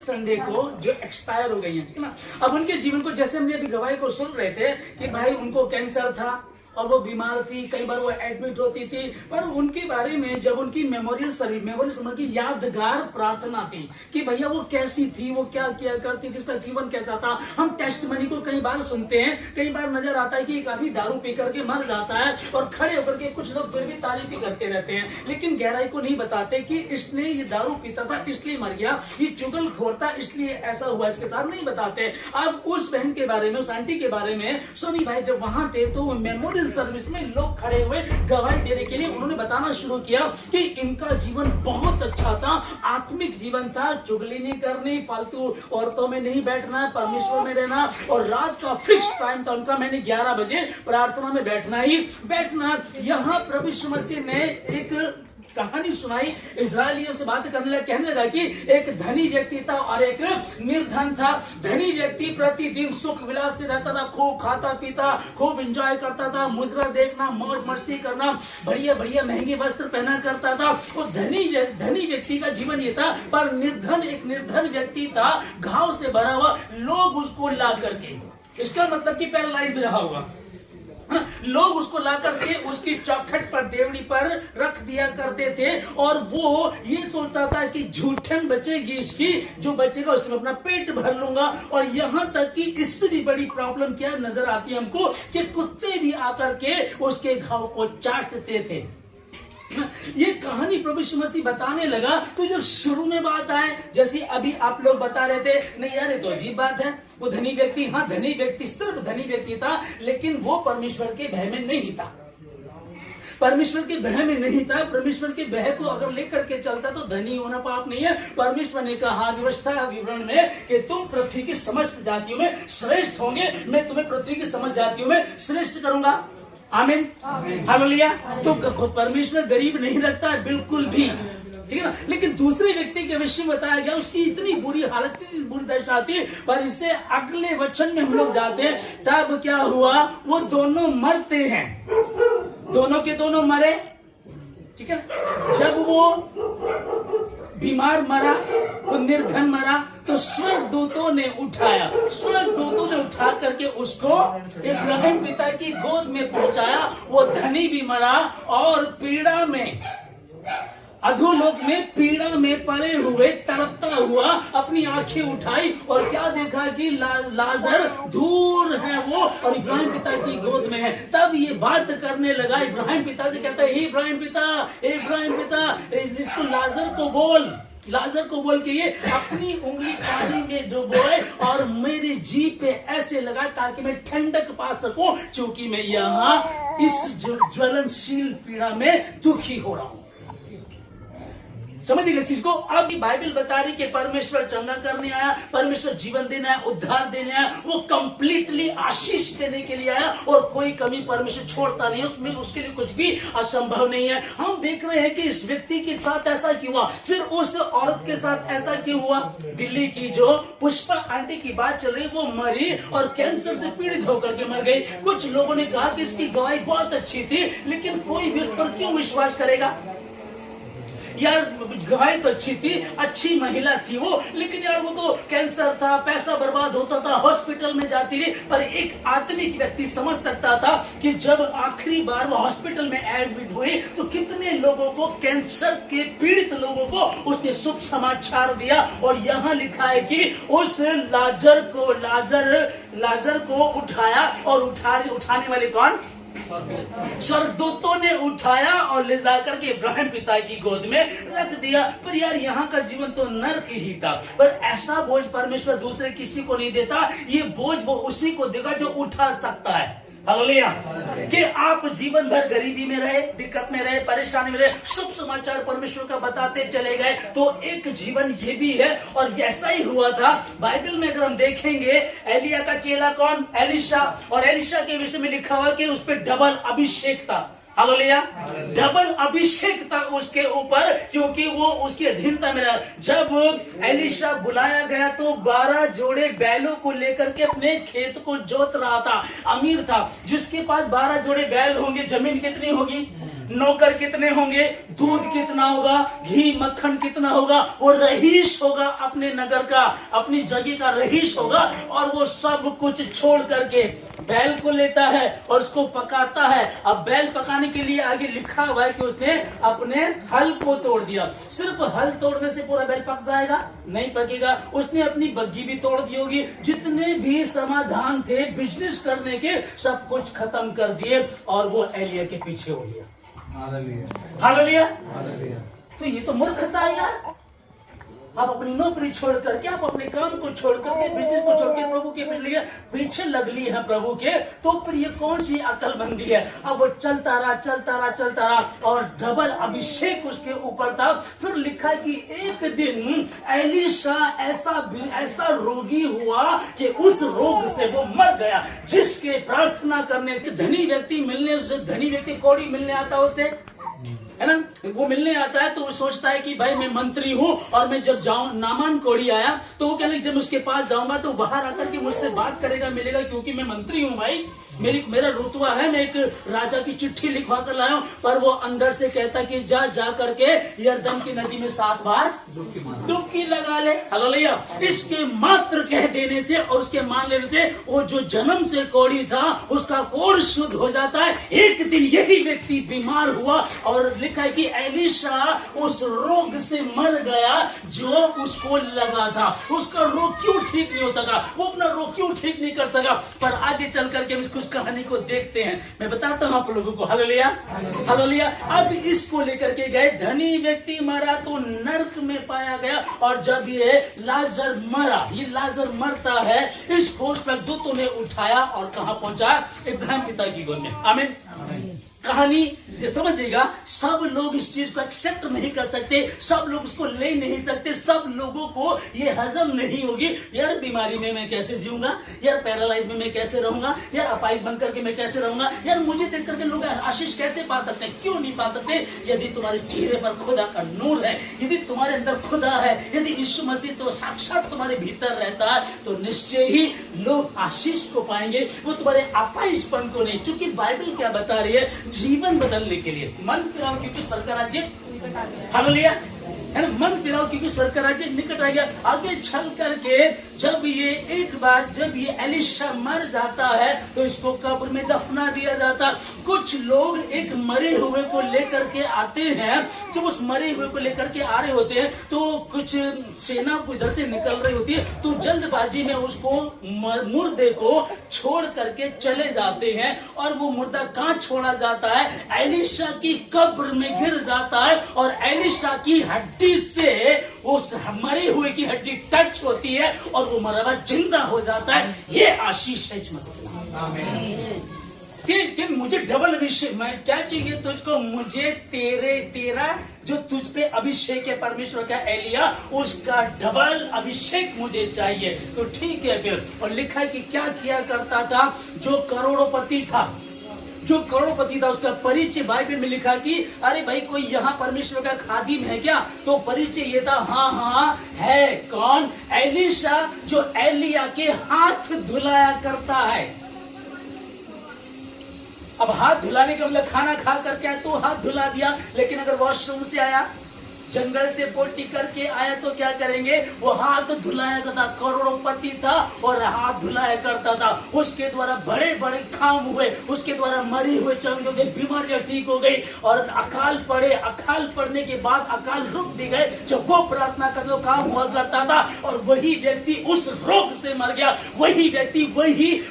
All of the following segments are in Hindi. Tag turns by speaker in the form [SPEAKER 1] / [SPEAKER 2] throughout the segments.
[SPEAKER 1] संडे को जो एक्सपायर हो गई है, ठीक है ना। अब उनके जीवन को जैसे हमने अभी गवाही को सुन रहे थे कि भाई उनको कैंसर था और वो बीमार थी, कई बार वो एडमिट होती थी, पर उनके बारे में जब उनकी मेमोरियल सर्विस की यादगार प्रार्थना थी कि भैया वो कैसी थी, वो क्या किया करती थी, उसका जीवन कैसा था। हम टेस्टमनी को कई बार सुनते हैं, कई बार नजर आता है कि एक आदमी दारू पी करके मर जाता है और खड़े होकर के कुछ लोग फिर भी तारीफ ही करते रहते हैं, लेकिन गहराई को नहीं बताते कि इसने ये दारू पीता था इसलिए मर गया, ये चुगलखोर था इसलिए ऐसा हुआ, इसके साथ नहीं बताते। अब उस बहन के बारे में, उस आंटी के बारे में सोनी भाई जब वहां थे तो मेमोरियल सर्विस में लोग खड़े हुए गवाही देने के लिए उन्होंने बताना शुरू किया कि इनका जीवन बहुत अच्छा था, आत्मिक जीवन था, चुगली नहीं करनी, फालतू औरतों में नहीं बैठना है, परमेश्वर में रहना, और रात का फिक्स टाइम था उनका, मैंने 11 बजे प्रार्थना में बैठना ही बैठना। यहाँ प्रभु यीशु मसीह ने एक कहानी सुनाई, इजरायलियों से बात करने लगा, कहने लगा कि एक धनी व्यक्ति था और एक निर्धन था। धनी व्यक्ति प्रतिदिन सुख विलास से रहता था, खूब खाता पीता, खूब एंजॉय करता था, मुजरा देखना, मौज मस्ती करना, बढ़िया बढ़िया महंगे वस्त्र पहना करता था। वो धनी व्यक्ति का जीवन ये था, पर एक निर्धन व्यक्ति था, घाव से भरा हुआ, लोग उसको ला करके, इसका मतलब कि पैरालाइज भी रहा होगा, लोग उसको ला करके उसकी चौखट पर, देवड़ी पर रख दिया करते थे, और वो ये सोचता था कि झूठन बचेगी इसकी, जो बचेगा उसमें अपना पेट भर लूंगा। और यहां तक कि इससे भी बड़ी प्रॉब्लम क्या नजर आती है हमको कि कुत्ते भी आकर के उसके घाव को चाटते थे। ये कहानी प्रभु यीशु मसीह बताने लगा तो जब शुरू में बात आए, जैसे अभी आप लोग बता रहे थे, नहीं यार ये तो अजीब बात है, वो धनी व्यक्ति, हाँ धनी व्यक्ति, सिर्फ धनी व्यक्ति था, लेकिन वो परमेश्वर के भय में नहीं था, परमेश्वर के भय में नहीं था। परमेश्वर के भय को अगर लेकर के चलता तो धनी होना पाप नहीं है। परमेश्वर ने कहा व्यवस्था विवरण में कि तुम पृथ्वी की समस्त जातियों में श्रेष्ठ होंगे, मैं तुम्हें पृथ्वी की समस्त जातियों में श्रेष्ठ करूंगा। आमीन, हालेलुया। तो परमेश्वर गरीब नहीं रखता है बिल्कुल भी, ठीक है ना। लेकिन दूसरे व्यक्ति के विषय में बताया गया, उसकी इतनी बुरी हालत, इतनी बुरी दशा थी, पर इससे अगले वचन में हम लोग जाते हैं, तब क्या हुआ, वो दोनों मरते हैं, दोनों के दोनों मरे, ठीक है। जब वो बीमार मरा, वो निर्धन मरा, तो स्वर्गदूतों ने उठाया, स्वर्गदूतों ने उठा करके उसको इब्राहिम पिता की गोद में पहुंचाया। वो धनी भी मरा और पीड़ा में, अधोलोक में पीड़ा में पड़े हुए तड़पता हुआ अपनी आंखें उठाई और क्या देखा कि लाजर दूर है वो और इब्राहिम पिता की गोद में है। तब ये बात करने लगा, इब्राहिम पिता से कहता है, हे इब्राहिम पिता, इसको लाजर को बोल के ये अपनी उंगली पानी में डुबोए और मेरी जीभ पे ऐसे लगाए ताकि मैं ठंडक पा सकूं, क्योंकि मैं यहाँ इस ज्वलनशील पीड़ा में दुखी हो रहा हूं। समझिए इस चीज को। अब बाइबल बता रही कि परमेश्वर चंगा करने आया, परमेश्वर जीवन देने आया, उद्धार देने आया, वो कंप्लीटली आशीष देने के लिए आया और कोई कमी परमेश्वर छोड़ता नहीं, उसमें उसके लिए कुछ भी असंभव नहीं है। हम देख रहे हैं कि इस व्यक्ति के साथ ऐसा क्यों हुआ, फिर उस औरत के साथ ऐसा क्यों हुआ। दिल्ली की जो पुष्पा आंटी की बात चल रही, वो मरी और कैंसर से पीड़ित होकर के मर गई। कुछ लोगों ने कहा कि इसकी गवाही बहुत अच्छी थी, लेकिन कोई भी उस पर क्यों विश्वास करेगा। यार गवाही तो अच्छी थी, अच्छी महिला थी वो, लेकिन यार वो तो कैंसर था, पैसा बर्बाद होता था, हॉस्पिटल में जाती रही। पर एक आत्मिक व्यक्ति समझ सकता था कि जब आखिरी बार वो हॉस्पिटल में एडमिट हुई तो कितने लोगों को, कैंसर के पीड़ित लोगों को उसने शुभ समाचार दिया। और यहाँ लिखा है कि उस लाजर को उठाया, और उठाने वाले कौन, स्वर्गदूतों ने उठाया और ले जाकर के इब्राहिम पिता की गोद में रख दिया। पर यार यहाँ का जीवन तो नर्क ही था, पर ऐसा बोझ परमेश्वर दूसरे किसी को नहीं देता, ये बोझ वो उसी को देगा जो उठा सकता है। हालेलुया। कि आप जीवन भर गरीबी में रहे, दिक्कत में रहे, परेशानी में रहे, शुभ समाचार परमेश्वर का बताते चले गए, तो एक जीवन ये भी है। और ऐसा ही हुआ था बाइबल में। अगर हम देखेंगे, एलिया का चेला कौन, एलिशा, और एलिशा के विषय में लिखा हुआ कि उस पर डबल अभिषेक था। हालेलुया। डबल अभिषेक था उसके ऊपर, क्योंकि वो उसकी अधीनता में रहा। जब एलिशा बुलाया गया तो 12 जोड़े बैलों को लेकर के अपने खेत को जोत रहा था। अमीर था, जिसके पास 12 जोड़े बैल होंगे, जमीन कितनी होगी, नौकर कितने होंगे, दूध कितना होगा, घी मक्खन कितना होगा, वो रईस होगा अपने नगर का, अपनी जगह का रईस होगा, और वो सब कुछ छोड़ करके बैल को लेता है और उसको पकाता है। अब बैल पकाने के लिए आगे लिखा हुआ है कि उसने अपने हल को तोड़ दिया। सिर्फ हल तोड़ने से पूरा बैल पक जाएगा? नहीं पकेगा। उसने अपनी बग्गी भी तोड़ दी होगी, जितने भी समाधान थे बिजनेस करने के सब कुछ खत्म कर दिए, और वो एलिया के पीछे हो गया। हालेलुया। तो ये तो मूर्खता है यार। आप अपनी नौकरी छोड़ करके, आप अपने काम को छोड़ करके, बिजनेस को छोड़ के प्रभु के पीछे लग ली है प्रभु के, तो फिर ये कौन सी अकलमंदी है? अब वो चलता रहा और डबल अभिषेक उसके ऊपर था। फिर लिखा कि एक दिन एलीशा ऐसा रोगी हुआ कि उस रोग से वो मर गया, जिसके प्रार्थना करने से धनी व्यक्ति कौड़ी मिलने आता उससे, है ना, वो मिलने आता है तो वो सोचता है कि भाई मैं मंत्री हूं, और मैं जब जाऊं, नामान कोड़ी आया तो वो कहने जब उसके पास जाऊंगा तो बाहर आकर के मुझसे बात करेगा, मिलेगा, क्योंकि मैं मंत्री हूं भाई, मेरा रुतबा है, मैं एक राजा की चिट्ठी लिखवा कर लाया हूं। पर वो अंदर से कहता कि जा करके यरदन की नदी में 7 बार डुबकी लगा ले। हालेलुया। इसके मात्र कह देने से और उसके मान लेने से वो जो जन्म से कोढ़ी था उसका कोढ़ शुद्ध हो जाता है। एक दिन यही व्यक्ति बीमार हुआ और लिखा है कि एलीशा उस रोग से मर गया जो उसको लगा था। उसका रोग क्यों ठीक नहीं होता था, वो अपना रोग क्यों ठीक नहीं कर सका। पर आगे चल करके हम कहानी को देखते हैं, मैं बताता हूं आप लोगों को। Hallelujah, hallelujah. अब इसको लेकर के गए, धनी व्यक्ति मरा तो नरक में पाया गया, और जब ये लाजर मरता है, इस घोष पर दूतों ने उठाया और कहां पहुंचा? इब्राहिम पिता की गोद में। आमीन। कहानी समझिएगा, सब लोग इस चीज को एक्सेप्ट नहीं कर सकते, सब लोग उसको ले नहीं सकते, सब लोगों को ये हजम नहीं होगी। यार बीमारी में मैं कैसे जीऊंगा, यार पैरालाइज में मैं कैसे रहूंगा, यार अपाइज बन करके मैं कैसे रहूंगा, यार मुझे देख करके लोग आशीष कैसे पा सकते हैं? क्यों नहीं पा सकते? यदि तुम्हारे चेहरे पर खुदा का नूर है, यदि तुम्हारे अंदर खुदा है, यदि यीशु मसीह तो साक्षात तुम्हारे भीतर रहता है, तो निश्चय ही लोग आशीष को पाएंगे, वो तुम्हारे अपाइजपन को नहीं। क्योंकि बाइबल क्या बता रही है? जीवन बदलने के लिए मन फिराओ क्योंकि स्वर्ग का राज्य हालेलुया, है ना, मन फिराओ क्योंकि स्वर्ग का राज्य निकट आ गया। आगे चल करके जब ये एलीशा मर जाता है तो इसको कब्र में दफना दिया जाता। कुछ लोग एक मरे हुए को लेकर के आते हैं, जब उस मरे हुए को लेकर के आ रहे होते हैं तो कुछ सेना उधर से निकल रही होती है, तो जल्दबाजी में उसको मुर्दे को छोड़ करके चले जाते हैं, और वो मुर्दा कहां छोड़ा जाता है? एलीशा की कब्र में गिर जाता है, और एलीशा की हड्डी से उस मरे हुए की हड्डी टच होती है और वो मरा हुआ जिंदा हो जाता है। ये आशीष है। कि मुझे डबल अभिषेक, मैं क्या चाहिए तुझको? मुझे तेरा जो तुझ पे अभिषेक है परमेश्वर का एलिया, उसका डबल अभिषेक मुझे चाहिए। तो ठीक है फिर। और लिखा है कि क्या किया करता था जो करोड़पति था, उसका परिचय बाइबल में लिखा कि अरे भाई कोई यहाँ परमेश्वर का खादिम है क्या? तो परिचय ये था, हाँ है। कौन? एलीशा, जो एलिया के हाथ धुलाया करता है। अब हाथ धुलाने के मतलब खाना खा करके आया तो हाथ धुला दिया, लेकिन अगर वॉशरूम से आया, जंगल से पोटी करके आया तो क्या करेंगे? वो हाथ धुलाया करता। करोड़पति था और हाथ धुलाया करता था। उसके द्वारा बड़े बड़े काम हुए, उसके द्वारा मरे हुए चंगे हो गए, बीमारियां ठीक हो गई, और अकाल पड़ने के बाद अकाल रुक भी गए। जब वो प्रार्थना करते तो काम हुआ करता था, और वही व्यक्ति उस रोग से मर गया। वही व्यक्ति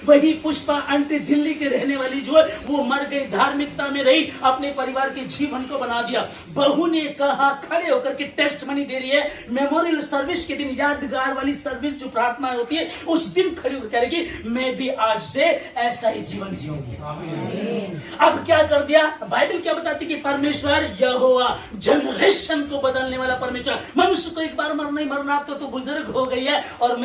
[SPEAKER 1] वही पुष्पा आंटी दिल्ली के रहने वाली जो है वो मर गई, धार्मिकता में रही, अपने परिवार के जीवन को बना दिया। बहू ने कहा, खड़े होकर के टेस्ट मनी दे रही है, मेमोरियल सर्विस के दिन, यादगार वाली सर्विस जो प्रार्थना होती है, उस दिन खड़ी होकर कह रही मैं भी आज से ऐसा ही जीवन जीऊंगी। अब क्या कर दिया? बाइबल क्या बताती कि परमेश्वर यहोवा, जनरेशन को बदलने वाला परमेश्वर। मनुष्य को एक बार मरना ही मरना, तो बुजुर्ग हो गई है, और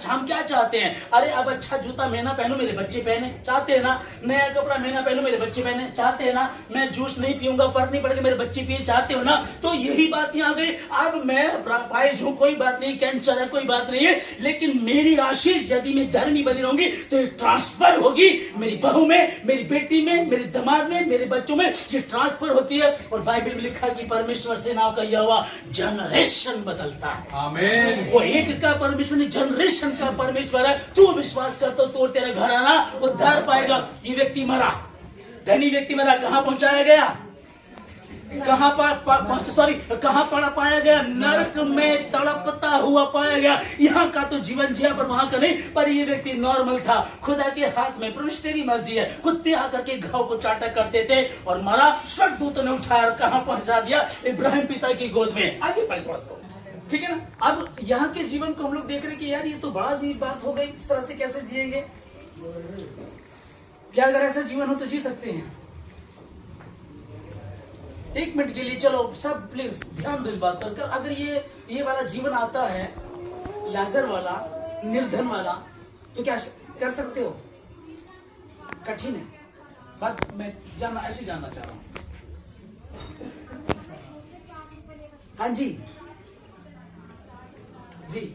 [SPEAKER 1] हम क्या चाहते हैं? अरे अब अच्छा जूता मैं ना पहनूं, मेरे बच्चे पहने, चाहते हैं ना। नया कपड़ा मैं ना पहनूं, मेरे बच्चे पहने, चाहते हैं ना। मैं जूस नहीं पीऊंगा, फर्क नहीं पड़ेगा, मेरे बच्चे पिए, चाहते हो ना। तो यही बात परिपत्तियां आ गई, अब मैं अपाहिज हूं, कोई बात नहीं, कैंसर है, कोई बात नहीं है, लेकिन मेरी आशीष यदि मैं धर्मी बनी रहूंगी तो ये ट्रांसफर होगी मेरी बहू में, मेरी बेटी में, मेरे दामाद में, मेरे बच्चों में, ये ट्रांसफर होती है। और बाइबल में लिखा कि परमेश्वर सेनाओं का यहोवा जनरेशन बदलता है। आमीन। वो एक का परमेश्वर नहीं, जनरेशन का परमेश्वर है। तू विश्वास कर तो तेरा घराना उद्धार पाएगा। ये व्यक्ति मरा, धनी व्यक्ति मरा, कहां पहुंचाया गया, कहां पड़ा पाया गया, नरक में तड़पता हुआ पाया गया। यहाँ का तो जीवन जिया पर वहां का नहीं, पर ये व्यक्ति नॉर्मल था। खुदा के हाथ में, प्रभु तेरी मर्जी है, कुत्ते आकर के घाव को चाटा करते थे और मरा। स्वर्गदूत ने उठाया और कहां पहुंचा दिया, इब्राहिम पिता की गोद में। आगे पढ़े थोड़ा सा, ठीक है ना। अब यहाँ के जीवन को हम लोग देख रहे हैं कि यार ये तो बड़ा अजीब बात हो गई, इस तरह से कैसे जिएंगे। क्या अगर ऐसा जीवन हो तो जी सकते हैं? एक मिनट के लिए चलो सब प्लीज ध्यान दो इस बात पर। अगर ये वाला जीवन आता है, लाजर वाला, निर्धन वाला, तो क्या कर सकते हो? कठिन है बात, मैं ऐसे जानना चाह रहा हूं। हाँ जी जी,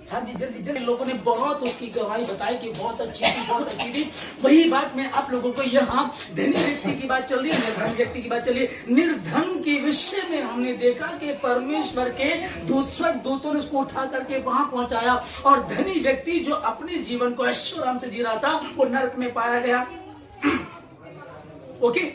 [SPEAKER 1] हाँ जी, जल्दी जल्दी। लोगों ने बहुत उसकी गवाही बताई कि बहुत अच्छी थी, बहुत अच्छी थी। वही बात मैं आप लोगों को, यहाँ धनी व्यक्ति की बात चल रही है, निर्धन व्यक्ति की बात चल रही है। निर्धन के विषय में हमने देखा कि परमेश्वर के दूतों ने उसको उठा करके वहां पहुंचाया, और धनी व्यक्ति जो अपने जीवन को ऐश्वर्य आराम से जी रहा था, वो नरक में पाया गया। ओके,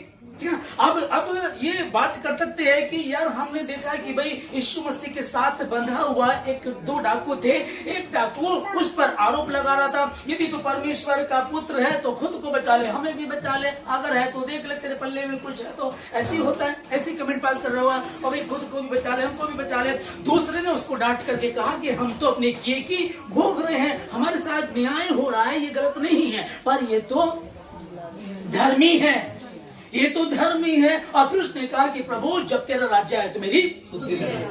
[SPEAKER 1] अब ये बात कर सकते हैं कि यार हमने देखा कि भाई यीशु मसीह के साथ बंधा हुआ दो डाकू थे। एक डाकू उस पर आरोप लगा रहा था, यदि तू परमेश्वर का पुत्र है तो खुद को बचा ले, हमें भी बचा ले, अगर है तो देख ले तेरे पल्ले में कुछ है तो। ऐसी होता है, ऐसी कमेंट पास कर रहा हुआ, और भाई खुद को भी बचा ले, हमको भी बचा ले। दूसरे ने उसको डांट करके कहा कि हम तो अपने किए की भोग रहे हैं, हमारे साथ न्याय हो रहा है, ये गलत नहीं है, पर ये तो धर्मी है, ये तो धर्मी है। और फिर उसने कहा कि प्रभु जब तेरा राज्य आए तो मेरी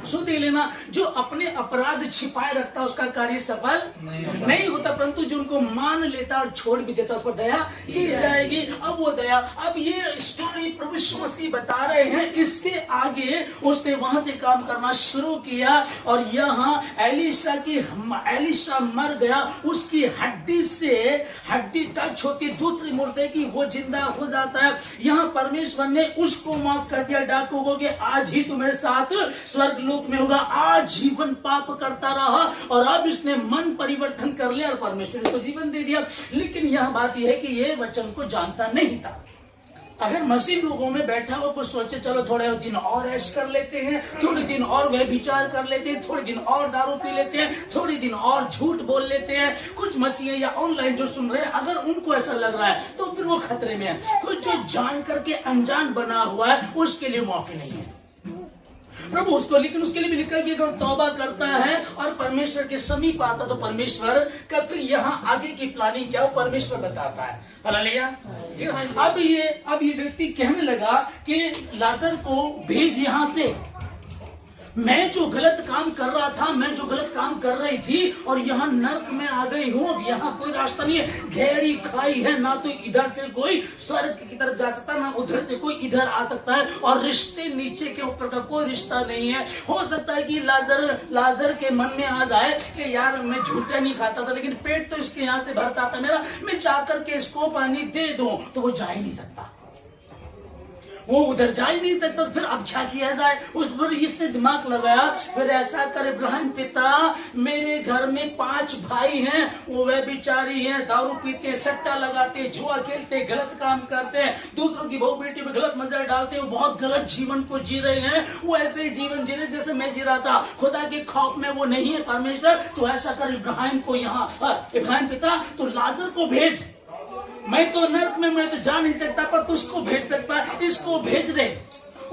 [SPEAKER 1] सुधि लेना। जो अपने अपराध छिपाए रखता उसका कार्य सफल नहीं होता, परंतु जो उनको मान लेता और छोड़ भी देता उस पर दया की जाएगी। अब वो दया, अब ये स्टोरी प्रभु यीशु मसीह बता रहे हैं, इसके आगे उसने वहां से काम करना शुरू किया, और यहाँ एलिशा मर गया, उसकी हड्डी से हड्डी टच होती दूसरी मुर्दे की, वो जिंदा हो जाता है। यहाँ परमेश्वर ने उसको माफ कर दिया डाकू को कि आज ही तुम्हारे साथ स्वर्ग लोक में होगा। आज जीवन पाप करता रहा और अब इसने मन परिवर्तन कर लिया और परमेश्वर ने तो जीवन दे दिया। लेकिन यह बात यह है कि यह वचन को जानता नहीं था। अगर मसीह लोगों में बैठा हो कुछ सोचे चलो थोड़े दिन और ऐश कर लेते हैं, थोड़े दिन और वह विचार कर लेते हैं, थोड़े दिन और दारू पी लेते हैं, थोड़े दिन और झूठ बोल लेते हैं। कुछ मसीह या ऑनलाइन जो सुन रहे हैं, अगर उनको ऐसा लग रहा है तो फिर वो खतरे में है। कुछ जो जान करके अनजान बना हुआ है उसके लिए माफी नहीं है प्रभु उसको। लेकिन उसके लिए भी लिखा है कि अगर तौबा करता है और परमेश्वर के समीप आता तो परमेश्वर का फिर यहाँ आगे की प्लानिंग क्या हो परमेश्वर बताता है। हालेलुया। अब ये व्यक्ति कहने लगा कि लाजर को भेज यहाँ से, मैं जो गलत काम कर रहा था, मैं जो गलत काम कर रही थी और यहाँ नर्क में आ गई हूँ। अब यहाँ कोई रास्ता नहीं है, गहरी खाई है, ना तो इधर से कोई स्वर्ग की तरफ जा सकता, ना उधर से कोई इधर आ सकता है, और रिश्ते नीचे के ऊपर का कोई रिश्ता नहीं है। हो सकता है कि लाजर के मन में आ जाए कि यार मैं झूठा नहीं खाता था, लेकिन पेट तो इसके यहाँ से भरता था मेरा, मैं जाकर के इसको पानी दे दूं, तो वो जा ही नहीं सकता, वो उधर जा ही नहीं सकता। फिर अब क्या किया जाए, उस पर इसने दिमाग लगाया, फिर ऐसा कर इब्राहिम पिता, मेरे घर में 5 भाई हैं, वो वे बिचारी हैं, दारू पीते, सट्टा लगाते, जुआ खेलते, गलत काम करते, दूसरों की बहू बेटी में गलत नजर डालते, वो बहुत गलत जीवन को जी रहे हैं। वो ऐसे ही जीवन जी रहे जैसे मैं जी रहा था, खुदा के खौफ में वो नहीं है परमेश्वर। तो ऐसा कर इब्राहिम को यहाँ, इब्राहिम पिता तो लाजर को भेज, मैं तो नर्क में मैं तो जा नहीं सकता, पर तू उसको भेज सकता है, इसको भेज दे।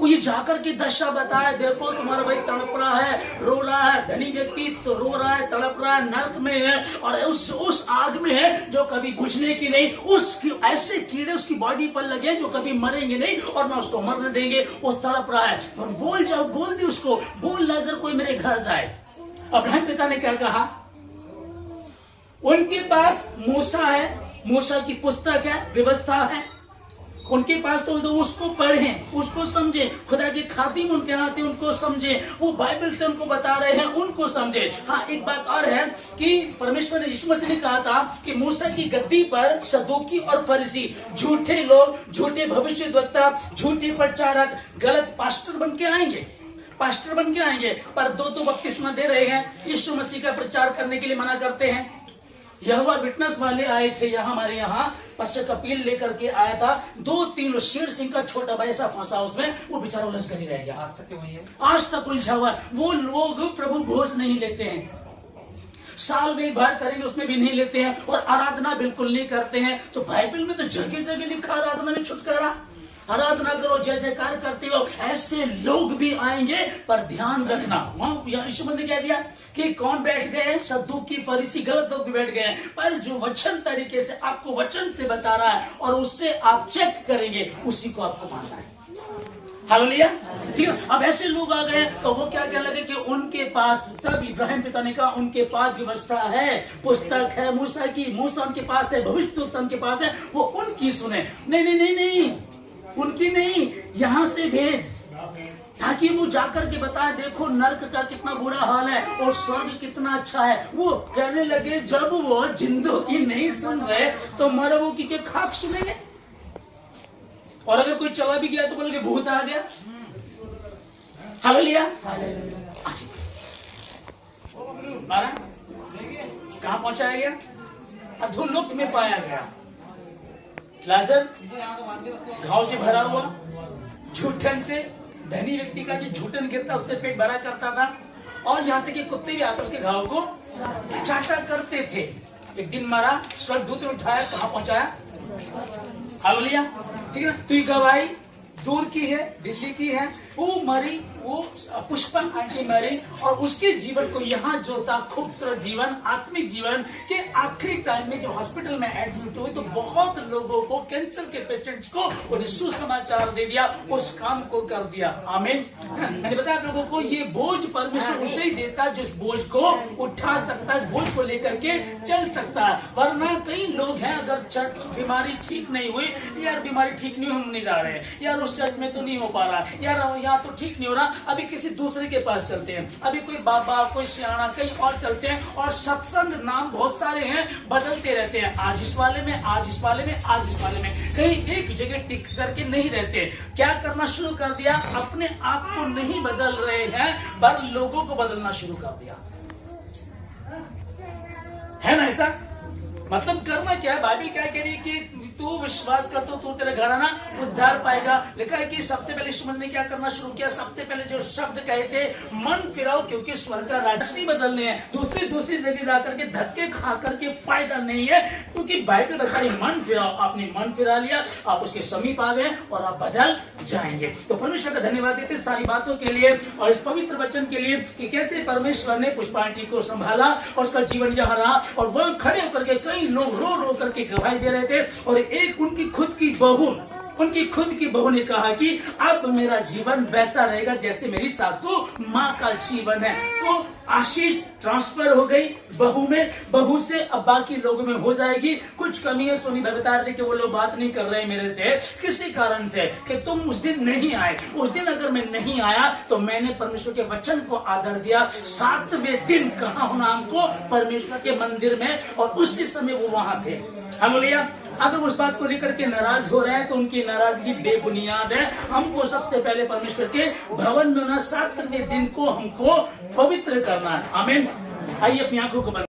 [SPEAKER 1] वो ये जाकर के दशा बताया, देखो तुम्हारा भाई तड़प रहा है, रो रहा है, धनी व्यक्ति तो रो रहा है, तड़प रहा है, नर्क में है, और उस आग में है जो कभी बुझने की नहीं, उसकी ऐसे कीड़े उसकी बॉडी पर लगे जो कभी मरेंगे नहीं और ना उसको मरने देंगे। वो तड़प रहा है, और बोल जाओ, बोल दी उसको, बोल लाजर कोई मेरे घर जाए। अब्राहम पिता ने क्या कहा, उनके पास मूसा है, मूसा की पुस्तक है, व्यवस्था है, उनके पास तो उसको पढ़ें, उसको समझें, खुदा के खादिम उनके हाथ है, उनको समझें, वो बाइबल से उनको बता रहे हैं, उनको समझें। हाँ, एक बात और है कि परमेश्वर ने यीशु मसीह ने कहा था कि मूसा की गद्दी पर सदूकी और फरीसी, झूठे लोग, झूठे भविष्यद्वक्ता, झूठे प्रचारक, गलत पास्टर बन के आएंगे, पास्टर बन के आएंगे, पर दो बपतिस्मा दे रहे हैं, यीशु मसीह का प्रचार करने के लिए मना करते हैं। यहोवा विटनेस वाले आए थे यहाँ, हमारे यहाँ पास्टर कपिल लेकर के आया था, 2-3 शेर सिंह का छोटा भाई ऐसा फंसा उसमें, वो बेचारा उलझ कर ही रह गया। आज तक उलझा हुआ। वो लोग प्रभु भोज नहीं लेते हैं, साल में एक बार करेंगे उसमें भी नहीं लेते हैं, और आराधना बिल्कुल नहीं करते हैं। तो बाइबल में तो जगह जगह लिखा आराधना में छुटकारा, आराधना करो, जय जयकार करते हो। ऐसे लोग भी आएंगे, पर ध्यान रखना, वहां यीशु ने कह दिया कि कौन बैठ गए? सद्दूकी फरीसी, गलत लोग भी बैठ गए। पर जो वचन तरीके से आपको वचन से बता रहा है और उससे आप चेक करेंगे, उसी को आपको मानना है। हालेलुया, ठीक है। अब ऐसे लोग आ गए तो वो क्या कहने लगे कि उनके पास, तब इब्राहिम पिता ने कहा उनके पास व्यवस्था है, पुस्तक है मूसा की, मूसा उनके पास है, भविष्यवक्ता उनके पास है, वो उनकी सुने। नहीं नहीं नहीं नहीं, उनकी नहीं, यहां से भेज, ताकि वो जाकर के बताए देखो नर्क का कितना बुरा हाल है और स्वर्ग कितना अच्छा है। वो कहने लगे जब वो जिंदों की नहीं सुन रहे तो मरवों की के खाक सुनेंगे, और अगर कोई चला भी गया तो बोलेंगे भूत आ गया। हालेलुया। मारा कहां पहुंचाया गया? अधोलोक में पाया गया। लाजर घाव से भरा हुआ, झूठन से, धनी व्यक्ति का जो झूठन गिरता उससे पेट भरा करता था, और यहाँ तक कि कुत्ते भी आकर उसके घाव को चाटा करते थे। एक दिन मारा, स्वर्गदूत ने उठाया, कहां पहुंचाया? हालेलुया, ठीक है। तो ये गवाही दूर की है, दिल्ली की है। वो मरी, वो पुष्पा आंटी मरी, और उसके जीवन को यहाँ जो था खूबसूरत जीवन, आत्मिक जीवन के आखिरी टाइम में जो हॉस्पिटल में एडमिट हुए तो बहुत लोगों को, कैंसर के पेशेंट्स को उन्हें सुसमाचार दे दिया, उस काम को कर दिया। आमीन। मैंने बताया आप लोगों को, ये बोझ परमेश्वर उसे ही देता है जिस बोझ को उठा सकता है, इस बोझ को लेकर के चल सकता है। वरना कई लोग हैं, अगर बीमारी ठीक नहीं हुई, यार बीमारी ठीक नहीं, हम नहीं जा रहे, यार उस चर्च में तो नहीं हो पा रहा, यार यहाँ तो ठीक नहीं हो रहा, अभी किसी दूसरे के पास चलते हैं, अभी कोई बाबा, कोई सियाना, कहीं और चलते हैं, और सत्संग नाम बहुत सारे हैं, बदलते रहते हैं, आज इस वाले में, आज इस वाले में, आज इस वाले में, कहीं एक जगह टिक करके नहीं रहते। क्या करना शुरू कर दिया? अपने आप को नहीं बदल रहे हैं, पर लोगों को बदलना शुरू कर दिया, है ना? ऐसा मतलब करना क्या है? बाइबल क्या कह रही है कि तू विश्वास कर तो तू तेरा घराना उद्धार पाएगा। लिखा है कि सबसे पहले यीशु ने क्या करना शुरू किया? सबसे पहले जो शब्द कहे थे, मन फिराओ क्योंकि स्वर्ग का राज्य नहीं बदलने हैं। दूसरी जगह जाकर के धक्के खा करके फायदा नहीं है, क्योंकि बाइबल बता रही मन फिराओ। आपने मन फिरा लिया, आप उसके समीप आ गए और आप बदल जाएंगे। तो परमेश्वर का धन्यवाद देते सारी बातों के लिए और इस पवित्र वचन के लिए कि कैसे परमेश्वर ने पुष्पा आंटी को संभाला और उसका जीवन यहाँ रहा, और वह खड़े होकर के कई लोग रो रो करके गवाही दे रहे थे, और एक उनकी खुद की बहू ने कहा कि अब मेरा जीवन वैसा रहेगा जैसे मेरी सासू माँ का जीवन है। तो आशीष ट्रांसफर हो गई बहू में, बहू से अब बाकी लोगों में हो जाएगी। कुछ कमी है, सोनी बता रहे कि वो लोग बात नहीं कर रहे मेरे से किसी कारण से, कि तुम उस दिन नहीं आए। उस दिन अगर मैं नहीं आया तो मैंने परमेश्वर के वचन को आदर दिया। 7वें दिन कहा होना हमको? परमेश्वर के मंदिर में, और उसी समय वो वहां थे। हालेलुया। अगर उस बात को लेकर के नाराज हो रहे हैं तो उनकी नाराजगी बेबुनियाद है। हमको सबसे पहले परमेश्वर के भवन में 7वें दिन को हमको पवित्र करना है। आमीन। आइए अपनी आंखों को बंद